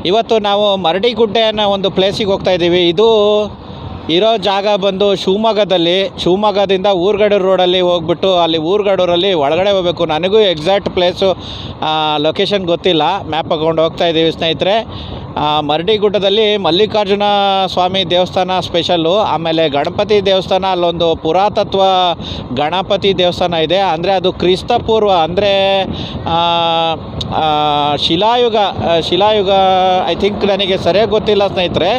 ಇವತ್ತು ನಾವು ಮರಡಿಗುಡ್ಡೆ ಅನ್ನೋ ಒಂದು ಪ್ಲೇಸಿಗೆ ಹೋಗ್ತಾ ಇದ್ದೀವಿ. ಇದು ಇರೋ ಜಾಗ ಬಂದು ಶಿವಮೊಗ್ಗದಿಂದ ಊರ್ಗಡೂರು ರೋಡಲ್ಲಿ ಹೋಗ್ಬಿಟ್ಟು ಅಲ್ಲಿ ಊರ್ಗಡೂರಲ್ಲಿ ಒಳಗಡೆ ಹೋಗಬೇಕು. ನನಗೂ ಎಕ್ಸಾಕ್ಟ್ ಪ್ಲೇಸು ಲೊಕೇಶನ್ ಗೊತ್ತಿಲ್ಲ, ಮ್ಯಾಪ್ ಹಾಕೊಂಡು ಹೋಗ್ತಾ ಇದ್ದೀವಿ ಸ್ನೇಹಿತರೆ. ಮರಡಿಗುಡ್ಡದಲ್ಲಿ ಮಲ್ಲಿಕಾರ್ಜುನ ಸ್ವಾಮಿ ದೇವಸ್ಥಾನ ಸ್ಪೆಷಲ್ಲು, ಆಮೇಲೆ ಗಣಪತಿ ದೇವಸ್ಥಾನ, ಅಲ್ಲೊಂದು ಪುರಾತತ್ವ ಗಣಪತಿ ದೇವಸ್ಥಾನ ಇದೆ. ಅಂದರೆ ಅದು ಕ್ರಿಸ್ತಪೂರ್ವ, ಅಂದರೆ ಶಿಲಾಯುಗ ಐ ಥಿಂಕ್, ನನಗೆ ಸರಿಯಾಗಿ ಗೊತ್ತಿಲ್ಲ ಸ್ನೇಹಿತರೆ.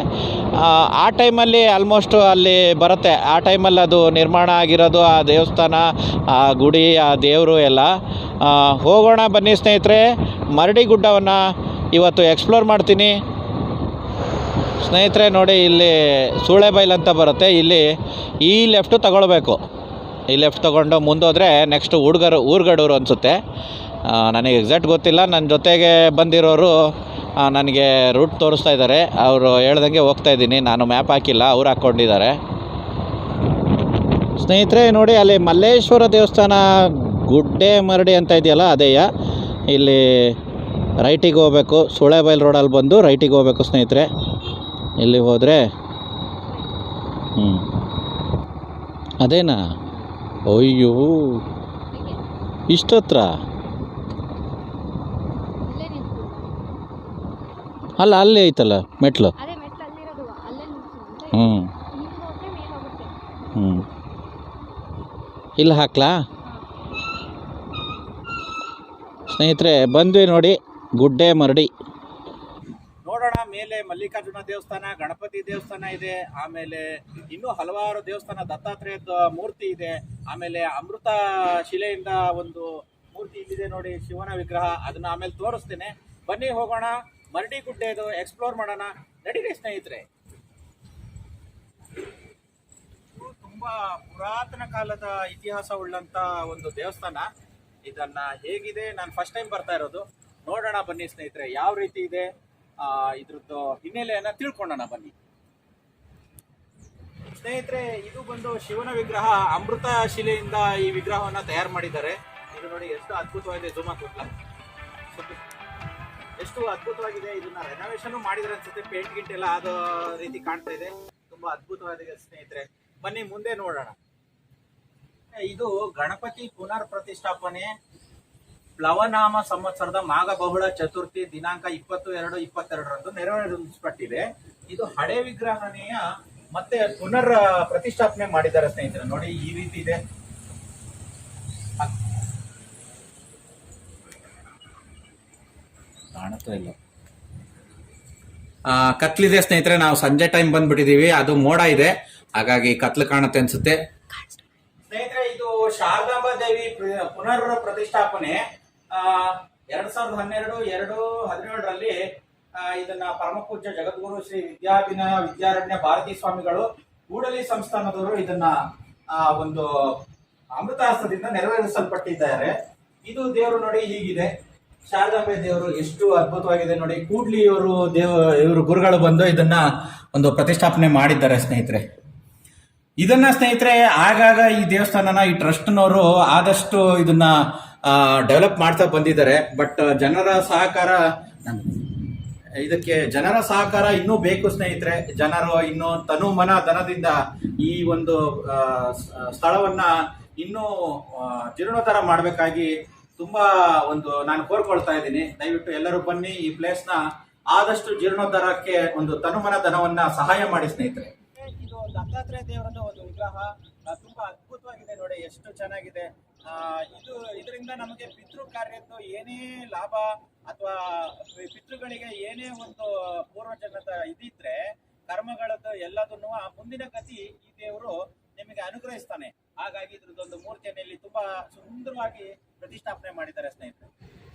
ಆ ಟೈಮಲ್ಲಿ ಆಲ್ಮೋಸ್ಟು ಅಲ್ಲಿ ಬರುತ್ತೆ, ಆ ಟೈಮಲ್ಲಿ ಅದು ನಿರ್ಮಾಣ ಆಗಿರೋದು, ಆ ದೇವಸ್ಥಾನ, ಆ ಗುಡಿ, ಆ ದೇವರು ಎಲ್ಲ. ಹೋಗೋಣ ಬನ್ನಿ ಸ್ನೇಹಿತರೆ. ಮರಡಿಗುಡ್ಡವನ್ನು ಇವತ್ತು ಎಕ್ಸ್ಪ್ಲೋರ್ ಮಾಡ್ತೀನಿ ಸ್ನೇಹಿತರೆ. ನೋಡಿ, ಇಲ್ಲಿ ಸೂಳೆಬೈಲ್ ಅಂತ ಬರುತ್ತೆ, ಇಲ್ಲಿ ಈ ಲೆಫ್ಟು ತಗೊಳ್ಬೇಕು. ಈ ಲೆಫ್ಟ್ ತೊಗೊಂಡು ಮುಂದೋದ್ರೆ ನೆಕ್ಸ್ಟ್ ಊರ್ಗಡೂರು ಅನಿಸುತ್ತೆ. ನನಗೆ ಎಕ್ಸಾಕ್ಟ್ ಗೊತ್ತಿಲ್ಲ. ನನ್ನ ಜೊತೆಗೆ ಬಂದಿರೋರು ನನಗೆ ರೂಟ್ ತೋರಿಸ್ತಾ ಇದ್ದಾರೆ. ಅವರು ಹೇಳ್ದಂಗೆ ಹೋಗ್ತಾ ಇದ್ದೀನಿ. ನಾನು ಮ್ಯಾಪ್ ಹಾಕಿಲ್ಲ, ಅವ್ರು ಹಾಕ್ಕೊಂಡಿದ್ದಾರೆ ಸ್ನೇಹಿತರೆ. ನೋಡಿ, ಅಲ್ಲಿ ಮಲ್ಲೇಶ್ವರ ದೇವಸ್ಥಾನ ಗುಡ್ಡೆ ಮರಡಿ ಅಂತ ಇದೆಯಲ್ಲ, ಅದೇಯ. ಇಲ್ಲಿ ರೈಟಿಗೆ ಹೋಗಬೇಕು, ಸೂಳೆಬೈಲ್ ರೋಡಲ್ಲಿ ಬಂದು ರೈಟಿಗೆ ಹೋಗಬೇಕು ಸ್ನೇಹಿತರೆ. ಇಲ್ಲಿ ಹೋದರೆ ಅದೇನಾ? ಅಯ್ಯೋ, ಇಷ್ಟತ್ರ ಅಲ್ಲ, ಅಲ್ಲೇ ಐತಲ್ಲ ಮೆಟ್ಲು. ಇಲ್ಲಿ ಹಾಕ್ಲಾ ಸ್ನೇಹಿತರೆ? ಬಂದ್ವಿ ನೋಡಿ, ಗುಡ್ಡೆ ಮರಡಿ ನೋಡೋಣ. ಮೇಲೆ ಮಲ್ಲಿಕಾರ್ಜುನ ದೇವಸ್ಥಾನ, ಗಣಪತಿ ದೇವಸ್ಥಾನ ಇದೆ, ಆಮೇಲೆ ಇನ್ನೂ ಹಲವಾರು ದೇವಸ್ಥಾನ, ದತ್ತಾತ್ರೇಯದ ಮೂರ್ತಿ ಇದೆ, ಆಮೇಲೆ ಅಮೃತ ಶಿಲೆಯಿಂದ ಒಂದು ಮೂರ್ತಿ ಇಲ್ಲಿದೆ ನೋಡಿ, ಶಿವನ ವಿಗ್ರಹ. ಅದನ್ನ ಆಮೇಲೆ ತೋರಿಸ್ತೇನೆ. ಬನ್ನಿ ಹೋಗೋಣ, ಮರಡಿ ಗುಡ್ಡೆದು ಎಕ್ಸ್ಪ್ಲೋರ್ ಮಾಡೋಣ. ನಡೀರಿ ಸ್ನೇಹಿತರೆ. ತುಂಬಾ ಪುರಾತನ ಕಾಲದ ಇತಿಹಾಸ ಉಳ್ಳಂತ ಒಂದು ದೇವಸ್ಥಾನ. ಇದನ್ನ ಹೇಗಿದೆ, ನಾನು ಫಸ್ಟ್ ಟೈಮ್ ಬರ್ತಾ ಇರೋದು. ನೋಡೋಣ ಬನ್ನಿ ಸ್ನೇಹಿತರೆ, ಯಾವ ರೀತಿ ಇದೆ, ಇದ್ರದ್ದು ಹಿನ್ನೆಲೆಯನ್ನ ತಿಳ್ಕೊಳ್ಳೋಣ ಬನ್ನಿ ಸ್ನೇಹಿತರೆ. ಇದು ಬಂದು ಶಿವನ ವಿಗ್ರಹ, ಅಮೃತ ಶಿಲೆಯಿಂದ ಈ ವಿಗ್ರಹವನ್ನ ತಯಾರು ಮಾಡಿದ್ದಾರೆ. ಇದು ನೋಡಿ ಎಷ್ಟು ಅದ್ಭುತವಾಗಿದೆ. ಜೂಮ್ ಹಾಕ್ಬಿಟ್ಲ, ಎಷ್ಟು ಅದ್ಭುತವಾಗಿದೆ. ಇದನ್ನ ರೆನೋವೇಷನ್ ಮಾಡಿದ್ರೆ ಅನ್ಸುತ್ತೆ, ಪೇಂಟ್ ಗಿಂಟ್ ಎಲ್ಲ ಆದ ರೀತಿ ಕಾಣ್ತಾ ಇದೆ. ತುಂಬಾ ಅದ್ಭುತವಾಗಿದೆ ಸ್ನೇಹಿತರೆ. ಬನ್ನಿ ಮುಂದೆ ನೋಡೋಣ. ಇದು ಗಣಪತಿ ಪುನರ್ ಪ್ರತಿಷ್ಠಾಪನೆ ಪ್ಲವನಾಮ ಸಂವತ್ಸರದ ಮಾಘ ಬಹುಳ ಚತುರ್ಥಿ ದಿನಾಂಕ 20/2/22 ನೆರವೇರಿಸಲ್ಪಟ್ಟಿದೆ. ಇದು ಹಳೆ ವಿಗ್ರಹನೆಯ ಮತ್ತೆ ಪುನರ್ ಪ್ರತಿಷ್ಠಾಪನೆ ಮಾಡಿದ್ದಾರೆ ಸ್ನೇಹಿತರೆ. ನೋಡಿ, ಈ ರೀತಿ ಇದೆ. ಕಾಣುತ್ತಾ ಇಲ್ಲ, ಕತ್ಲಿದೆ ಸ್ನೇಹಿತರೆ. ನಾವು ಸಂಜೆ ಟೈಮ್ ಬಂದ್ಬಿಟ್ಟಿದೀವಿ, ಅದು ಮೋಡ ಇದೆ, ಹಾಗಾಗಿ ಕತ್ಲು ಕಾಣುತ್ತೆ ಅನ್ಸುತ್ತೆ ಸ್ನೇಹಿತರೆ. ಇದು ಶಾರದಾಂಬಾ ದೇವಿ ಪುನರ್ ಪ್ರತಿಷ್ಠಾಪನೆ 2012-2/17ರಲ್ಲಿ ಇದನ್ನ ಪರಮಪೂಜ್ಯ ಜಗದ್ಗುರು ಶ್ರೀ ವಿದ್ಯಾರಣ್ಯ ಭಾರತೀ ಸ್ವಾಮಿಗಳು ಕೂಡಲಿ ಸಂಸ್ಥಾನದವರು ಇದನ್ನ ಒಂದು ಅಮೃತಾಸ್ತ್ರದಿಂದ ನೆರವೇರಿಸಲ್ಪಟ್ಟಿದ್ದಾರೆ. ಇದು ದೇವರು ನೋಡಿ ಹೀಗಿದೆ. ಶಾರದಾಂಬೆ ದೇವರು ಎಷ್ಟು ಅದ್ಭುತವಾಗಿದೆ ನೋಡಿ. ಕೂಡ್ಲಿ ಇವರು ಗುರುಗಳು ಬಂದು ಇದನ್ನ ಒಂದು ಪ್ರತಿಷ್ಠಾಪನೆ ಮಾಡಿದ್ದಾರೆ ಸ್ನೇಹಿತರೆ. ಇದನ್ನ ಸ್ನೇಹಿತರೆ ಆಗಾಗ ಈ ದೇವಸ್ಥಾನನ ಈ ಟ್ರಸ್ಟ್ನವರು ಆದಷ್ಟು ಇದನ್ನ ಡೆವಲಪ್ ಮಾಡ್ತಾ ಬಂದಿದ್ದಾರೆ. ಬಟ್ ಜನರ ಸಹಕಾರ ಇನ್ನೂ ಬೇಕು ಸ್ನೇಹಿತರೆ. ಜನರು ಇನ್ನೂ ತನು ಮನ ಧನದಿಂದ ಈ ಒಂದು ಸ್ಥಳವನ್ನ ಇನ್ನೂ ಜೀರ್ಣೋದ್ಧಾರ ಮಾಡಬೇಕಾಗಿ ತುಂಬಾ ನಾನು ಕೋರ್ಕೊಳ್ತಾ ಇದ್ದೀನಿ. ದಯವಿಟ್ಟು ಎಲ್ಲರೂ ಬನ್ನಿ, ಈ ಪ್ಲೇಸ್ ನ ಆದಷ್ಟು ಜೀರ್ಣೋದ್ಧಾರಕ್ಕೆ ಒಂದು ತನುಮನ ಧನವನ್ನ ಸಹಾಯ ಮಾಡಿ ಸ್ನೇಹಿತರೆ. ಇದು ದತ್ತಾತ್ರೇಯ ದೇವರದ ಒಂದು ವಿಗ್ರಹ, ತುಂಬಾ ಅದ್ಭುತವಾಗಿದೆ ನೋಡಿ, ಎಷ್ಟು ಚೆನ್ನಾಗಿದೆ. ಇದರಿಂದ ನಮಗೆ ಪಿತೃ ಕಾರ್ಯದ್ದು ಏನೇ ಲಾಭ ಅಥವಾ ಪಿತೃಗಳಿಗೆ ಏನೇ ಒಂದು ಪೂರ್ವಜನ್ಮದ ಇದಿದ್ರೆ ಕರ್ಮಗಳದ್ದು ಎಲ್ಲದನ್ನು ಮುಂದಿನ ಗತಿ ಈ ದೇವರು ನಿಮಗೆ ಅನುಗ್ರಹಿಸ್ತಾನೆ. ಹಾಗಾಗಿ ಇದ್ರದ್ದೊಂದು ಮೂರ್ತಿಯನ್ನು ಇಲ್ಲಿ ತುಂಬಾ ಸುಂದರವಾಗಿ ಪ್ರತಿಷ್ಠಾಪನೆ ಮಾಡಿದ್ದಾರೆ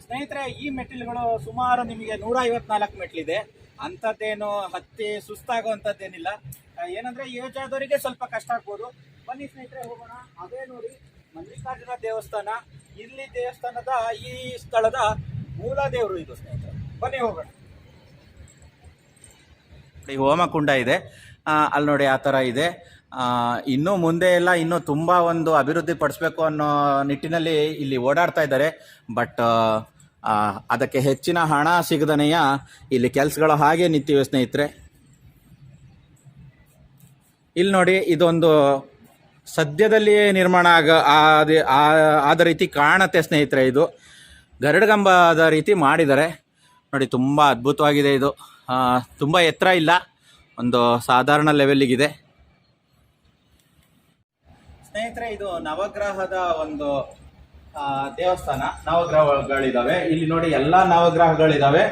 ಸ್ನೇಹಿತರೆ. ಈ ಮೆಟ್ಟಿಲುಗಳು ಸುಮಾರು ನಿಮಗೆ 154 ಮೆಟ್ಲಿದೆ. ಅಂಥದ್ದೇನು ಹತ್ತಿ ಸುಸ್ತಾಗುವಂಥದ್ದೇನಿಲ್ಲ. ಏನಂದ್ರೆ ಏಜ್ ಆದವರಿಗೆ ಸ್ವಲ್ಪ ಕಷ್ಟ ಆಗ್ಬೋದು. ಬನ್ನಿ ಸ್ನೇಹಿತರೆ ಹೋಗೋಣ. ಅದೇ ನೋಡಿ ಮಲ್ಲಿಕಾರ್ಜುನ ದೇವಸ್ಥಾನ. ಇಲ್ಲಿ ದೇವಸ್ಥಾನದ ಈ ಸ್ಥಳದ ಮೂಲ ದೇವರು ಇದು ಸ್ನೇಹಿತರೆ. ಬನ್ನಿ ಹೋಗೋಣ. ಹೋಮಕುಂಡ ಇದೆ ಅಲ್ಲಿ ನೋಡಿ, ಆ ಥರ ಇದೆ. ಇನ್ನೂ ಮುಂದೆ ಎಲ್ಲ ಇನ್ನೂ ತುಂಬ ಒಂದು ಅಭಿವೃದ್ಧಿ ಪಡಿಸ್ಬೇಕು ಅನ್ನೋ ನಿಟ್ಟಿನಲ್ಲಿ ಇಲ್ಲಿ ಓಡಾಡ್ತಾ ಇದ್ದಾರೆ. ಬಟ್ ಅದಕ್ಕೆ ಹೆಚ್ಚಿನ ಹಣ ಸಿಗದನೆಯ ಇಲ್ಲಿ ಕೆಲಸಗಳು ಹಾಗೆ ನಿಂತಿವೆ ಸ್ನೇಹಿತರೆ. ಇಲ್ಲಿ ನೋಡಿ, ಇದೊಂದು ಸದ್ಯದಲ್ಲಿಯೇ ನಿರ್ಮಾಣ ಆದ ರೀತಿ ಕಾಣುತ್ತೆ ಸ್ನೇಹಿತರೆ. ಇದು ಗರುಡಗಂಬದ ರೀತಿ ಮಾಡಿದ್ದಾರೆ ನೋಡಿ, ತುಂಬ ಅದ್ಭುತವಾಗಿದೆ ಇದು. ತುಂಬ ಎತ್ತರ ಇಲ್ಲ, ಒಂದು ಸಾಧಾರಣ ಲೆವೆಲ್ಲಿಗಿದೆ ಸ್ನೇಹಿತರೆ. ಇದು ನವಗ್ರಹದ ಒಂದು ದೇವಸ್ಥಾನ. ನವಗ್ರಹಗಳಿದಾವೆ ಇಲ್ಲಿ ನೋಡಿ, ಎಲ್ಲ ನವಗ್ರಹಗಳಿದಾವೆ.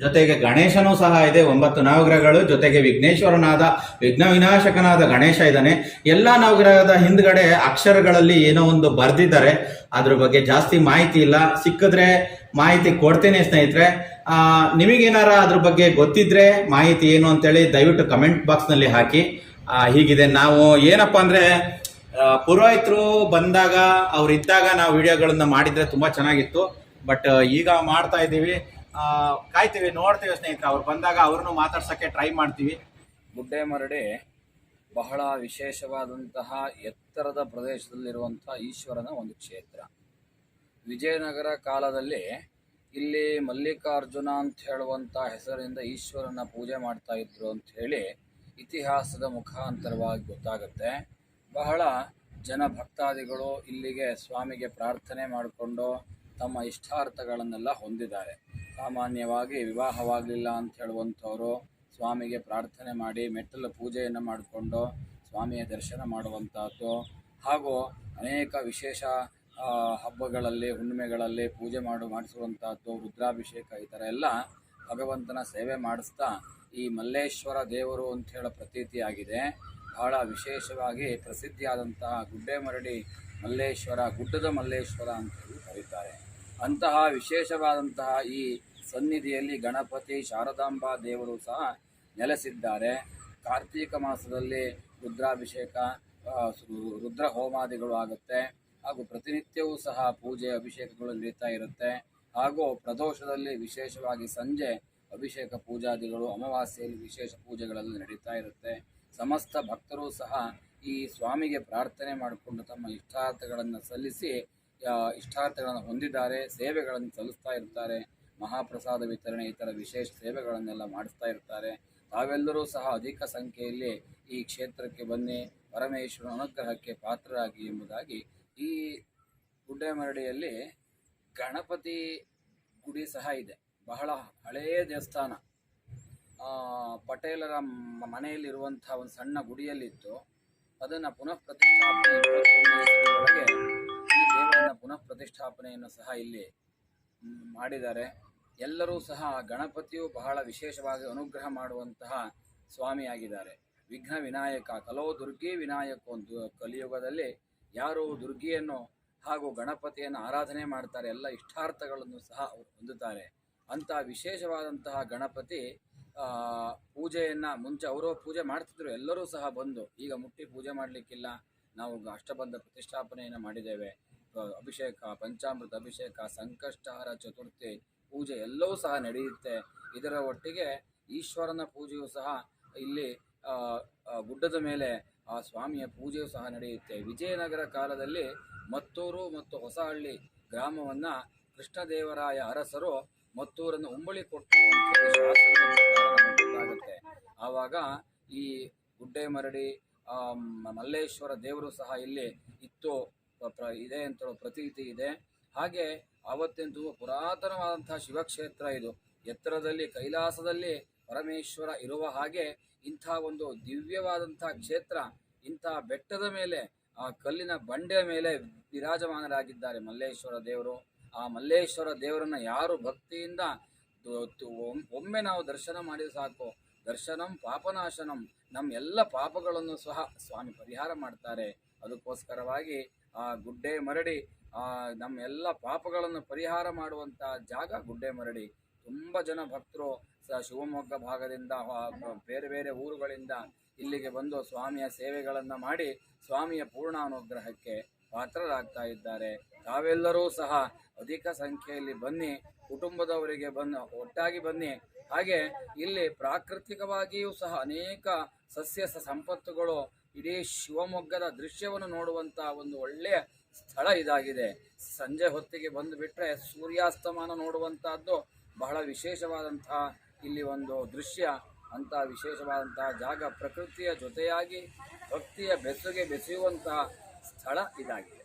ಜೊತೆಗೆ ಗಣೇಶನೂ ಸಹ ಇದೆ, 9 ನವಗ್ರಹಗಳು. ಜೊತೆಗೆ ವಿಘ್ನೇಶ್ವರನಾದ ವಿಘ್ನ ವಿನಾಶಕನಾದ ಗಣೇಶ ಇದ್ದಾನೆ. ಎಲ್ಲ ನವಗ್ರಹದ ಹಿಂದ್ಗಡೆ ಅಕ್ಷರಗಳಲ್ಲಿ ಏನೋ ಒಂದು ಬರ್ದಿದ್ದಾರೆ. ಅದ್ರ ಬಗ್ಗೆ ಜಾಸ್ತಿ ಮಾಹಿತಿ ಇಲ್ಲ, ಸಿಕ್ಕಿದ್ರೆ ಮಾಹಿತಿ ಕೊಡ್ತೇನೆ ಸ್ನೇಹಿತರೆ. ನಿಮಗೇನಾರ ಅದ್ರ ಬಗ್ಗೆ ಗೊತ್ತಿದ್ರೆ ಮಾಹಿತಿ ಏನು ಅಂತೇಳಿ ದಯವಿಟ್ಟು ಕಮೆಂಟ್ ಬಾಕ್ಸ್ನಲ್ಲಿ ಹಾಕಿ. ಹೀಗಿದೆ, ನಾವು ಏನಪ್ಪ ಅಂದ್ರೆ ಪುರೋಹಿತರು ಬಂದಾಗ ಅವ್ರು ಇದ್ದಾಗ ನಾವು ವಿಡಿಯೋಗಳನ್ನ ಮಾಡಿದ್ರೆ ತುಂಬಾ ಚೆನ್ನಾಗಿತ್ತು. ಬಟ್ ಈಗ ಮಾಡ್ತಾ ಇದ್ದೀವಿ, ಕಾಯ್ತೀವಿ, ನೋಡ್ತೀವಿ ಸ್ನೇಹಿತರೆ. ಅವ್ರು ಬಂದಾಗ ಅವ್ರನ್ನು ಮಾತಾಡ್ಸೋಕ್ಕೆ ಟ್ರೈ ಮಾಡ್ತೀವಿ. ಗುಡ್ಡೆಮರಡಿ ಬಹಳ ವಿಶೇಷವಾದಂತಹ ಎತ್ತರದ ಪ್ರದೇಶದಲ್ಲಿರುವಂತಹ ಈಶ್ವರನ ಒಂದು ಕ್ಷೇತ್ರ. ವಿಜಯನಗರ ಕಾಲದಲ್ಲಿ ಇಲ್ಲಿ ಮಲ್ಲಿಕಾರ್ಜುನ ಅಂತ ಹೇಳುವಂಥ ಹೆಸರಿನಿಂದ ಈಶ್ವರನ ಪೂಜೆ ಮಾಡ್ತಾ ಇದ್ರು ಅಂತ ಹೇಳಿ ಇತಿಹಾಸದ ಮುಖಾಂತರವಾಗಿ ಗೊತ್ತಾಗುತ್ತೆ. ಬಹಳ ಜನ ಭಕ್ತಾದಿಗಳು ಇಲ್ಲಿಗೆ ಸ್ವಾಮಿಗೆ ಪ್ರಾರ್ಥನೆ ಮಾಡಿಕೊಂಡು ತಮ್ಮ ಇಷ್ಟಾರ್ಥಗಳನ್ನೆಲ್ಲ ಹೊಂದಿದ್ದಾರೆ. ಸಾಮಾನ್ಯವಾಗಿ ವಿವಾಹವಾಗಲಿಲ್ಲ ಅಂತ ಹೇಳುವಂಥವರು ಸ್ವಾಮಿಗೆ ಪ್ರಾರ್ಥನೆ ಮಾಡಿ ಮೆಟ್ಟಲು ಪೂಜೆಯನ್ನು ಮಾಡಿಕೊಂಡು ಸ್ವಾಮಿಯ ದರ್ಶನ ಮಾಡುವಂಥದ್ದು, ಹಾಗೂ ಅನೇಕ ವಿಶೇಷ ಹಬ್ಬಗಳಲ್ಲಿ ಹುಣ್ಣಿಮೆಗಳಲ್ಲಿ ಪೂಜೆ ಮಾಡಿಸುವಂಥದ್ದು, ರುದ್ರಾಭಿಷೇಕ, ಈ ಥರ ಎಲ್ಲ ಭಗವಂತನ ಸೇವೆ ಮಾಡಿಸ್ತಾ ಈ ಮಲ್ಲೇಶ್ವರ ದೇವರು ಅಂತ ಹೇಳೋ ಪ್ರತೀತಿಯಾಗಿದೆ. ಬಹಳ ವಿಶೇಷವಾಗಿ ಪ್ರಸಿದ್ಧಿಯಾದಂತಹ ಗುಡ್ಡೆಮರಡಿ ಮಲ್ಲೇಶ್ವರ, ಗುಡ್ಡದ ಮಲ್ಲೇಶ್ವರ ಅಂತ ಹೇಳಿ ಕರೀತಾರೆ. ಅಂತಹ ವಿಶೇಷವಾದಂತಹ ಈ ಸನ್ನಿಧಿಯಲ್ಲಿ ಗಣಪತಿ, ಶಾರದಾಂಬಾ ದೇವರು ಸಹ ನೆಲೆಸಿದ್ದಾರೆ. ಕಾರ್ತೀಕ ಮಾಸದಲ್ಲಿ ರುದ್ರಾಭಿಷೇಕ, ರುದ್ರ ಹೋಮಾದಿಗಳು ಆಗುತ್ತೆ. ಹಾಗೂ ಪ್ರತಿನಿತ್ಯವೂ ಸಹ ಪೂಜೆ ಅಭಿಷೇಕಗಳು ನಡೀತಾ ಇರುತ್ತೆ. ಹಾಗೂ ಪ್ರದೋಷದಲ್ಲಿ ವಿಶೇಷವಾಗಿ ಸಂಜೆ ಅಭಿಷೇಕ ಪೂಜಾದಿಗಳು, ಅಮಾವಾಸ್ಯೆಯಲ್ಲಿ ವಿಶೇಷ ಪೂಜೆಗಳೆಲ್ಲ ನಡೀತಾ ಇರುತ್ತೆ. ಸಮಸ್ತ ಭಕ್ತರು ಸಹ ಈ ಸ್ವಾಮಿಗೆ ಪ್ರಾರ್ಥನೆ ಮಾಡಿಕೊಂಡು ತಮ್ಮ ಇಷ್ಟಾರ್ಥಗಳನ್ನು ಸಲ್ಲಿಸಿ ಇಷ್ಟಾರ್ಥಗಳನ್ನು ಹೊಂದಿದ್ದಾರೆ, ಸೇವೆಗಳನ್ನು ಸಲ್ಲಿಸ್ತಾ ಇರ್ತಾರೆ. ಮಹಾಪ್ರಸಾದ ವಿತರಣೆ, ಈ ಥರ ವಿಶೇಷ ಸೇವೆಗಳನ್ನೆಲ್ಲ ಮಾಡಿಸ್ತಾ ಇರ್ತಾರೆ. ತಾವೆಲ್ಲರೂ ಸಹ ಅಧಿಕ ಸಂಖ್ಯೆಯಲ್ಲಿ ಈ ಕ್ಷೇತ್ರಕ್ಕೆ ಬನ್ನಿ, ಪರಮೇಶ್ವರನ ಅನುಗ್ರಹಕ್ಕೆ ಪಾತ್ರರಾಗಿ ಎಂಬುದಾಗಿ. ಈ ಗುಡ್ಡೆಮರಡಿಯಲ್ಲಿ ಗಣಪತಿ ಗುಡಿ ಸಹ ಇದೆ. ಬಹಳ ಹಳೆಯ ದೇವಸ್ಥಾನ. ಪಟೇಲರ ಮನೆಯಲ್ಲಿರುವಂಥ ಒಂದು ಸಣ್ಣ ಗುಡಿಯಲ್ಲಿತ್ತು. ಅದನ್ನು ಪುನಃ ಪ್ರತಿಷ್ಠಾಪನೆ ಒಳಗೆ ಈ ದೇವರನ್ನ ಪುನಃ ಪ್ರತಿಷ್ಠಾಪನೆಯನ್ನು ಸಹ ಇಲ್ಲಿ ಮಾಡಿದ್ದಾರೆ. ಎಲ್ಲರೂ ಸಹ ಗಣಪತಿಯು ಬಹಳ ವಿಶೇಷವಾಗಿ ಅನುಗ್ರಹ ಮಾಡುವಂತಹ ಸ್ವಾಮಿಯಾಗಿದ್ದಾರೆ. ವಿಘ್ನ ವಿನಾಯಕ, ಕಲೋ ದುರ್ಗಿ ವಿನಾಯಕ. ಒಂದು ಕಲಿಯುಗದಲ್ಲಿ ಯಾರು ದುರ್ಗಿಯನ್ನು ಹಾಗೂ ಗಣಪತಿಯನ್ನು ಆರಾಧನೆ ಮಾಡ್ತಾರೆ, ಎಲ್ಲ ಇಷ್ಟಾರ್ಥಗಳನ್ನು ಸಹ ಹೊಂದುತ್ತಾರೆ. ಅಂತಹ ವಿಶೇಷವಾದಂತಹ ಗಣಪತಿ ಪೂಜೆಯನ್ನು ಮುಂಚೆ ಅವರು ಪೂಜೆ ಮಾಡ್ತಿದ್ರು, ಎಲ್ಲರೂ ಸಹ ಬಂದು. ಈಗ ಮುಟ್ಟಿ ಪೂಜೆ ಮಾಡಲಿಕ್ಕಿಲ್ಲ, ನಾವು ಅಷ್ಟಬಂಧ ಪ್ರತಿಷ್ಠಾಪನೆಯನ್ನು ಮಾಡಿದ್ದೇವೆ. ಅಭಿಷೇಕ, ಪಂಚಾಮೃತ ಅಭಿಷೇಕ, ಸಂಕಷ್ಟಹಾರ ಚತುರ್ಥಿ ಪೂಜೆ ಎಲ್ಲವೂ ಸಹ ನಡೆಯುತ್ತೆ. ಇದರ ಒಟ್ಟಿಗೆ ಈಶ್ವರನ ಪೂಜೆಯೂ ಸಹ ಇಲ್ಲಿ ಗುಡ್ಡದ ಮೇಲೆ ಆ ಸ್ವಾಮಿಯ ಪೂಜೆಯೂ ಸಹ ನಡೆಯುತ್ತೆ. ವಿಜಯನಗರ ಕಾಲದಲ್ಲಿ ಮತ್ತೂರು ಮತ್ತು ಹೊಸಹಳ್ಳಿ ಗ್ರಾಮವನ್ನು ಕೃಷ್ಣದೇವರಾಯ ಅರಸರು ಮತ್ತೂರನ್ನು ಉಂಬಳಿ ಕೊಟ್ಟು ಗೊತ್ತಾಗುತ್ತೆ. ಆವಾಗ ಈ ಗುಡ್ಡೆಮರಡಿ ಮಲ್ಲೇಶ್ವರ ದೇವರು ಸಹ ಇಲ್ಲಿ ಇತ್ತು, ಇದೆ ಅಂತ ಪ್ರತೀತಿ ಇದೆ. ಹಾಗೆ ಆವತ್ತಿನ ಪುರಾತನವಾದಂತಹ ಶಿವಕ್ಷೇತ್ರ ಇದು. ಎತ್ತರದಲ್ಲಿ ಕೈಲಾಸದಲ್ಲಿ ಪರಮೇಶ್ವರ ಇರುವ ಹಾಗೆ ಇಂಥ ಒಂದು ದಿವ್ಯವಾದಂತಹ ಕ್ಷೇತ್ರ, ಇಂಥ ಬೆಟ್ಟದ ಮೇಲೆ ಆ ಕಲ್ಲಿನ ಬಂಡೆಯ ಮೇಲೆ ವಿರಾಜಮಾನರಾಗಿದ್ದಾರೆ ಮಲ್ಲೇಶ್ವರ ದೇವರು. ಆ ಮಲ್ಲೇಶ್ವರ ದೇವರನ್ನ ಯಾರು ಭಕ್ತಿಯಿಂದ ಒಮ್ಮೆ ನಾವು ದರ್ಶನ ಮಾಡಿದ್ರೆ ಸಾಕು, ದರ್ಶನಂ ಪಾಪನಾಶನಂ, ನಮ್ಮ ಎಲ್ಲ ಪಾಪಗಳನ್ನು ಸಹ ಸ್ವಾಮಿ ಪರಿಹಾರ ಮಾಡ್ತಾರೆ. ಅದಕ್ಕೋಸ್ಕರವಾಗಿ ಆ ಗುಡ್ಡೆಮರಡಿ ನಮ್ಮ ಎಲ್ಲ ಪಾಪಗಳನ್ನು ಪರಿಹಾರ ಮಾಡುವಂಥ ಜಾಗ ಗುಡ್ಡೆಮರಡಿ. ತುಂಬ ಜನ ಭಕ್ತರು ಶಿವಮೊಗ್ಗ ಭಾಗದಿಂದ, ಬೇರೆ ಬೇರೆ ಊರುಗಳಿಂದ ಇಲ್ಲಿಗೆ ಬಂದು ಸ್ವಾಮಿಯ ಸೇವೆಗಳನ್ನು ಮಾಡಿ ಸ್ವಾಮಿಯ ಪೂರ್ಣ ಅನುಗ್ರಹಕ್ಕೆ ಪಾತ್ರರಾಗ್ತಾ ಇದ್ದಾರೆ. ತಾವೆಲ್ಲರೂ ಸಹ ಅಧಿಕ ಸಂಖ್ಯೆಯಲ್ಲಿ ಬನ್ನಿ, ಕುಟುಂಬದವರಿಗೆ ಒಟ್ಟಾಗಿ ಬನ್ನಿ. ಹಾಗೆ ಇಲ್ಲಿ ಪ್ರಾಕೃತಿಕವಾಗಿಯೂ ಸಹ ಅನೇಕ ಸಸ್ಯ ಸಂಪತ್ತುಗಳು, ಇಡೀ ಶಿವಮೊಗ್ಗದ ದೃಶ್ಯವನ್ನು ನೋಡುವಂಥ ಒಂದು ಒಳ್ಳೆಯ ಸ್ಥಳ ಇದಾಗಿದೆ. ಸಂಜೆ ಹೊತ್ತಿಗೆ ಬಂದು ಬಿಟ್ಟರೆ ಸೂರ್ಯಾಸ್ತಮಾನ ನೋಡುವಂತಹದ್ದು ಬಹಳ ವಿಶೇಷವಾದಂತಹ ಇಲ್ಲಿ ಒಂದು ದೃಶ್ಯ. ಅಂಥ ವಿಶೇಷವಾದಂತಹ ಜಾಗ, ಪ್ರಕೃತಿಯ ಜೊತೆಯಾಗಿ ಭಕ್ತಿಯ ಬೆಸುಗೆ ಬೆಸೆಯುವಂತಹ ಸ್ಥಳ ಇದಾಗಿದೆ.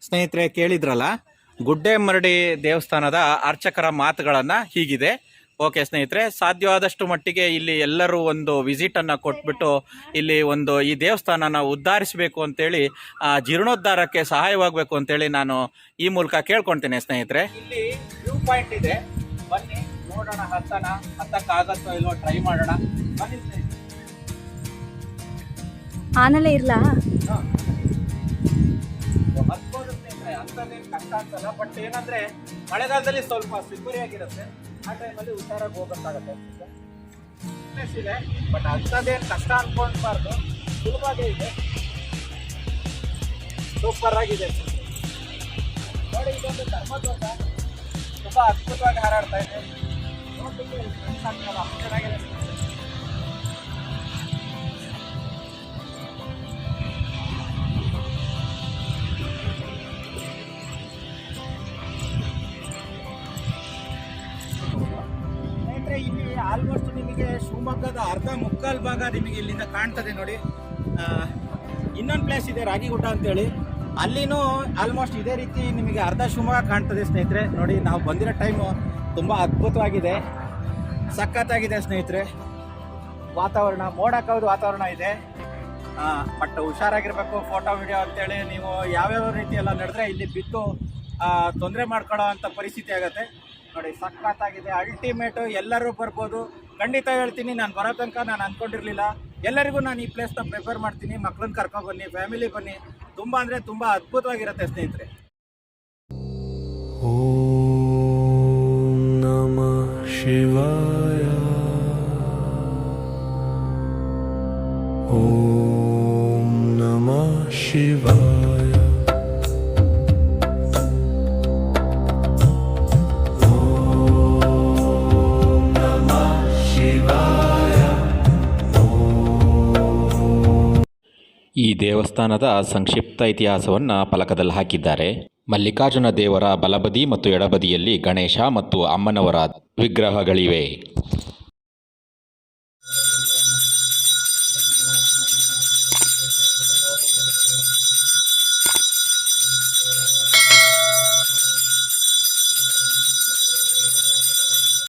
ಸ್ನೇಹಿತರೆ, ಕೇಳಿದ್ರಲ್ಲ ಗುಡ್ಡೆಮರಡಿ ದೇವಸ್ಥಾನದ ಅರ್ಚಕರ ಮಾತುಗಳನ್ನು. ಹೀಗಿದೆ. ಓಕೆ ಸ್ನೇಹಿತರೆ, ಸಾಧ್ಯವಾದಷ್ಟು ಮಟ್ಟಿಗೆ ಇಲ್ಲಿ ಎಲ್ಲರೂ ಒಂದು ವಿಸಿಟನ್ನು ಕೊಟ್ಬಿಟ್ಟು ಇಲ್ಲಿ ಒಂದು ಈ ದೇವಸ್ಥಾನನ ಉದ್ಧರಿಸಬೇಕು ಅಂತೇಳಿ, ಜೀರ್ಣೋದ್ಧಾರಕ್ಕೆ ಸಹಾಯವಾಗಬೇಕು ಅಂತೇಳಿ ನಾನು ಈ ಮೂಲಕ ಕೇಳ್ಕೊಳ್ತೇನೆ ಸ್ನೇಹಿತರೆ. ಇಲ್ಲಿ ವ್ಯೂ ಪಾಯಿಂಟ್ ಇದೆ, ಬನ್ನಿ ನೋಡೋಣ. ಹತ್ತಕ್ಕಾಗತ್ತೋ ಇಲ್ವೋ ಟ್ರೈ ಮಾಡೋಣ. ಬನ್ನಿ ಸ್ನೇಹಿತರೆ. ಆನಲೇ ಇರ್ಲಾ? ಹತ್ಬೋದು ಸ್ನೇಹಿತರೆ, ಅಂಥದ್ದೇನು ಕಷ್ಟ ಅಂತಲ್ಲ. ಬಟ್ ಏನಂದ್ರೆ ಮಳೆಗಾಲದಲ್ಲಿ ಸ್ವಲ್ಪ ಸ್ಲಿಪ್ಪರಿ ಆಗಿರುತ್ತೆ. ಆ ಟೈಮಲ್ಲಿ ಹುಷಾರಾಗಿ ಹೋಗಬೇಕಾಗತ್ತೆ ಇದೆ. ಬಟ್ ಅಂಥದ್ದೇನು ಕಷ್ಟ ಅನ್ಕೊಂಡ್ಬಾರ್ದು, ಸುಲಭವಾಗೇ ಇದೆ. ಸೂಪರ್ ಆಗಿದೆ ನೋಡಿ. ಇದೊಂದು ಧರ್ಮಧ್ವಜ ತುಂಬಾ ಅದ್ಭುತವಾಗಿ ಹಾರಾಡ್ತಾ ಇದೆ. ನೋಡ್ಲಿಕ್ಕೆ ಅಷ್ಟು ಚೆನ್ನಾಗಿದೆ. ಇಲ್ಲಿ ಆಲ್ಮೋಸ್ಟ್ ನಿಮಗೆ ಶಿವಮೊಗ್ಗದ ಅರ್ಧ ಮುಕ್ಕಾಲು ಭಾಗ ನಿಮಗೆ ಇಲ್ಲಿಂದ ಕಾಣ್ತದೆ ನೋಡಿ. ಇನ್ನೊಂದು ಪ್ಲೇಸ್ ಇದೆ ರಾಗಿಗುಡ್ಡ ಅಂತೇಳಿ, ಅಲ್ಲಿನೂ ಆಲ್ಮೋಸ್ಟ್ ಇದೇ ರೀತಿ ನಿಮಗೆ ಅರ್ಧ ಶಿವಮೊಗ್ಗ ಕಾಣ್ತದೆ ಸ್ನೇಹಿತರೆ. ನೋಡಿ, ನಾವು ಬಂದಿರೋ ಟೈಮು ತುಂಬ ಅದ್ಭುತವಾಗಿದೆ, ಸಖತ್ತಾಗಿದೆ ಸ್ನೇಹಿತರೆ. ವಾತಾವರಣ ಮೋಡಕ್ಕಾಗೋದು ವಾತಾವರಣ ಇದೆ. ಬಟ್ ಹುಷಾರಾಗಿರ್ಬೇಕು. ಫೋಟೋ ವಿಡಿಯೋ ಅಂತೇಳಿ ನೀವು ಯಾವ್ಯಾವ ರೀತಿ ಎಲ್ಲ ನಡೆದ್ರೆ ಇಲ್ಲಿ ಬಿದ್ದು ತೊಂದರೆ ಮಾಡ್ಕೊಳ್ಳೋ ಅಂಥ ಪರಿಸ್ಥಿತಿ ಆಗುತ್ತೆ. ನೋಡಿ, ಸಖತ್ತಾಗಿದೆ, ಅಲ್ಟಿಮೇಟು. ಎಲ್ಲರೂ ಬರ್ಬೋದು. ಖಂಡಿತ ಹೇಳ್ತೀನಿ, ನಾನು ಬರೋ ತನಕ ನಾನು ಅಂದ್ಕೊಂಡಿರಲಿಲ್ಲ. ಎಲ್ಲರಿಗೂ ನಾನು ಈ ಪ್ಲೇಸ್ನ ಪ್ರಿಫರ್ ಮಾಡ್ತೀನಿ. ಮಕ್ಕಳನ್ನ ಕರ್ಕೊಂಡು ಬನ್ನಿ, ಫ್ಯಾಮಿಲಿ ಬನ್ನಿ. ತುಂಬ ಅಂದರೆ ತುಂಬ ಅದ್ಭುತವಾಗಿರುತ್ತೆ ಸ್ನೇಹಿತರೆ. ಓಂ ನಮಃ ಶಿವಾಯ. ಓಂ ನಮಃ ಶಿವಾಯ. ಈ ದೇವಸ್ಥಾನದ ಸಂಕ್ಷಿಪ್ತ ಇತಿಹಾಸವನ್ನು ಫಲಕದಲ್ಲಿ ಹಾಕಿದ್ದಾರೆ. ಮಲ್ಲಿಕಾರ್ಜುನ ದೇವರ ಬಲಬದಿ ಮತ್ತು ಎಡಬದಿಯಲ್ಲಿ ಗಣೇಶ ಮತ್ತು ಅಮ್ಮನವರ ವಿಗ್ರಹಗಳಿವೆ.